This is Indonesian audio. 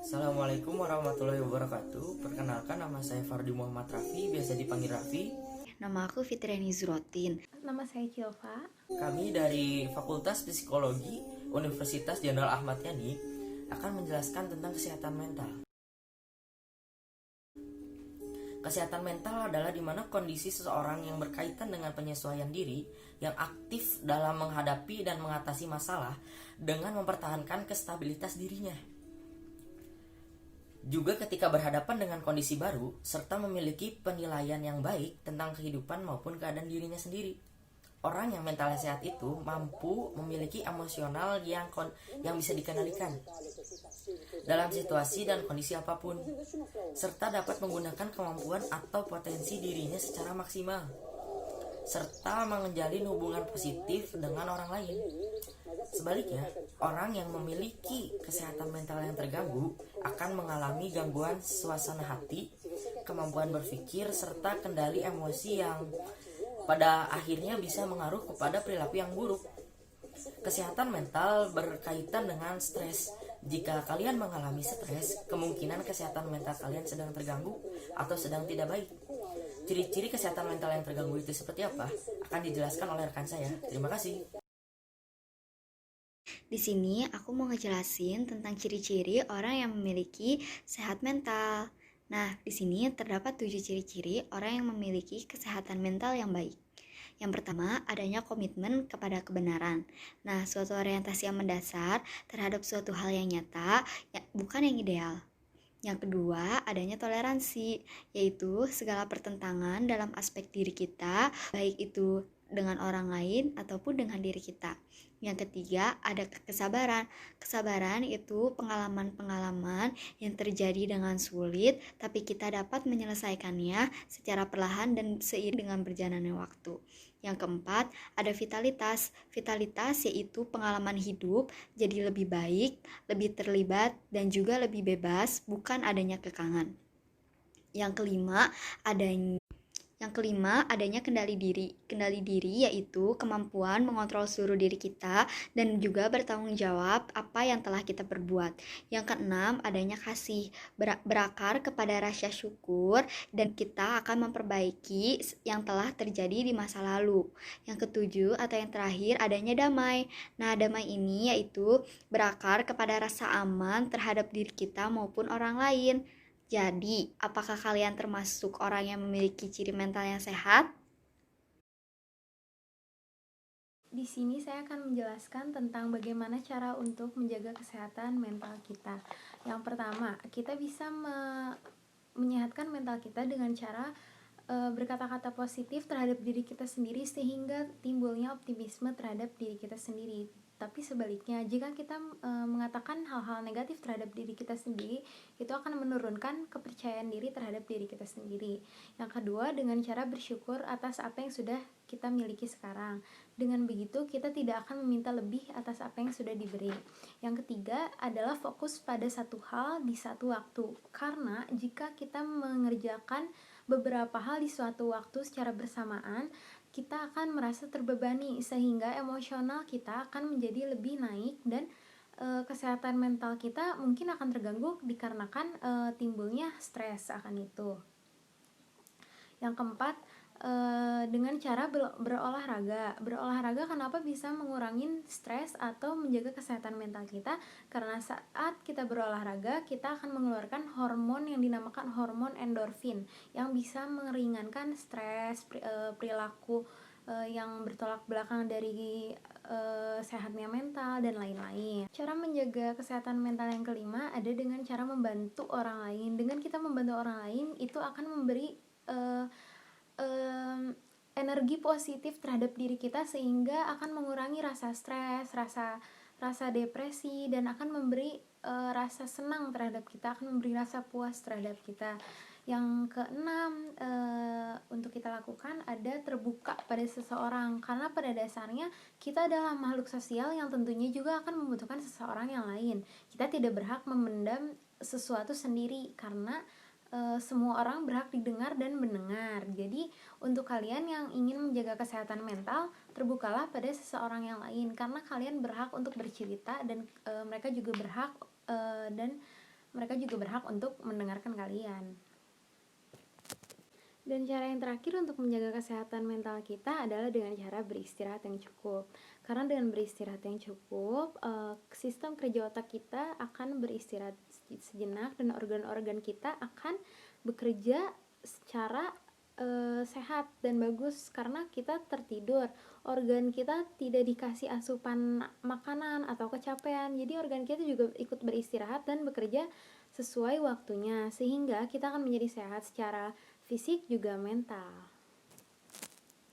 Assalamualaikum warahmatullahi wabarakatuh. Perkenalkan, nama saya Fardi Muhammad Raffi, biasa dipanggil Raffi. Nama aku Fitriani Zurotin. Nama saya Cilva. Kami dari Fakultas Psikologi Universitas Jenderal Ahmad Yani akan menjelaskan tentang kesehatan mental. Kesehatan mental adalah di mana kondisi seseorang yang berkaitan dengan penyesuaian diri, yang aktif dalam menghadapi dan mengatasi masalah dengan mempertahankan kestabilitas dirinya. Juga ketika berhadapan dengan kondisi baru, serta memiliki penilaian yang baik tentang kehidupan maupun keadaan dirinya sendiri. Orang yang mentalnya sehat itu mampu memiliki emosional yang bisa dikendalikan dalam situasi dan kondisi apapun, serta dapat menggunakan kemampuan atau potensi dirinya secara maksimal, serta menjalin hubungan positif dengan orang lain. Sebaliknya, orang yang memiliki kesehatan mental yang terganggu akan mengalami gangguan suasana hati, kemampuan berpikir, serta kendali emosi yang pada akhirnya bisa mengaruh kepada perilaku yang buruk. Kesehatan mental berkaitan dengan stres. Jika kalian mengalami stres, kemungkinan kesehatan mental kalian sedang terganggu atau sedang tidak baik. Ciri-ciri kesehatan mental yang terganggu itu seperti apa? Akan dijelaskan oleh rekan saya. Terima kasih. Di sini aku mau ngejelasin tentang ciri-ciri orang yang memiliki sehat mental. Nah, di sini terdapat 7 ciri-ciri orang yang memiliki kesehatan mental yang baik. Yang pertama, adanya komitmen kepada kebenaran. Nah, suatu orientasi yang mendasar terhadap suatu hal yang nyata, bukan yang ideal. Yang kedua, adanya toleransi, yaitu segala pertentangan dalam aspek diri kita, baik itu dengan orang lain ataupun dengan diri kita. Yang ketiga, ada kesabaran. Kesabaran itu pengalaman-pengalaman yang terjadi dengan sulit, tapi kita dapat menyelesaikannya secara perlahan dan seiring dengan berjalannya waktu. Yang keempat, ada vitalitas. Vitalitas yaitu pengalaman hidup jadi lebih baik, lebih terlibat, dan juga lebih bebas, bukan adanya kekangan. Yang kelima, adanya kendali diri. Kendali diri yaitu kemampuan mengontrol seluruh diri kita dan juga bertanggung jawab apa yang telah kita perbuat. Yang keenam, adanya kasih, berakar kepada rasa syukur dan kita akan memperbaiki yang telah terjadi di masa lalu. Yang ketujuh atau yang terakhir, adanya damai. Nah, damai ini yaitu berakar kepada rasa aman terhadap diri kita maupun orang lain. Jadi, apakah kalian termasuk orang yang memiliki ciri mental yang sehat? Di sini saya akan menjelaskan tentang bagaimana cara untuk menjaga kesehatan mental kita. Yang pertama, kita bisa menyehatkan mental kita dengan cara berkata-kata positif terhadap diri kita sendiri sehingga timbulnya optimisme terhadap diri kita sendiri. Tapi sebaliknya, jika kita mengatakan hal-hal negatif terhadap diri kita sendiri, itu akan menurunkan kepercayaan diri terhadap diri kita sendiri. Yang kedua, dengan cara bersyukur atas apa yang sudah kita miliki sekarang. Dengan begitu, kita tidak akan meminta lebih atas apa yang sudah diberi. Yang ketiga adalah fokus pada satu hal di satu waktu. Karena jika kita mengerjakan beberapa hal di suatu waktu secara bersamaan, kita akan merasa terbebani sehingga emosional kita akan menjadi lebih naik dan kesehatan mental kita mungkin akan terganggu dikarenakan timbulnya stres akan itu. Yang keempat, dengan cara berolahraga. Berolahraga kenapa bisa mengurangi stres atau menjaga kesehatan mental kita? Karena saat kita berolahraga, kita akan mengeluarkan hormon yang dinamakan hormon endorfin yang bisa meringankan stres, perilaku yang bertolak belakang dari sehatnya mental dan lain-lain. Cara menjaga kesehatan mental yang kelima ada dengan cara membantu orang lain. Dengan kita membantu orang lain, itu akan memberi energi positif terhadap diri kita sehingga akan mengurangi rasa stres, rasa depresi, dan akan memberi rasa senang terhadap kita, akan memberi rasa puas terhadap kita. Yang keenam, untuk kita lakukan ada terbuka pada seseorang, karena pada dasarnya kita adalah makhluk sosial yang tentunya juga akan membutuhkan seseorang yang lain. Kita tidak berhak memendam sesuatu sendiri karena semua orang berhak didengar dan mendengar. Jadi untuk kalian yang ingin menjaga kesehatan mental, terbukalah pada seseorang yang lain karena kalian berhak untuk bercerita dan mereka juga berhak dan mereka juga berhak untuk mendengarkan kalian. Dan cara yang terakhir untuk menjaga kesehatan mental kita adalah dengan cara beristirahat yang cukup. Karena dengan beristirahat yang cukup, sistem kerja otak kita akan beristirahat sejenak dan organ-organ kita akan bekerja secara sehat dan bagus karena kita tertidur. Organ kita tidak dikasih asupan makanan atau kecapean. Jadi organ kita juga ikut beristirahat dan bekerja sesuai waktunya sehingga kita akan menjadi sehat secara fisik juga mental.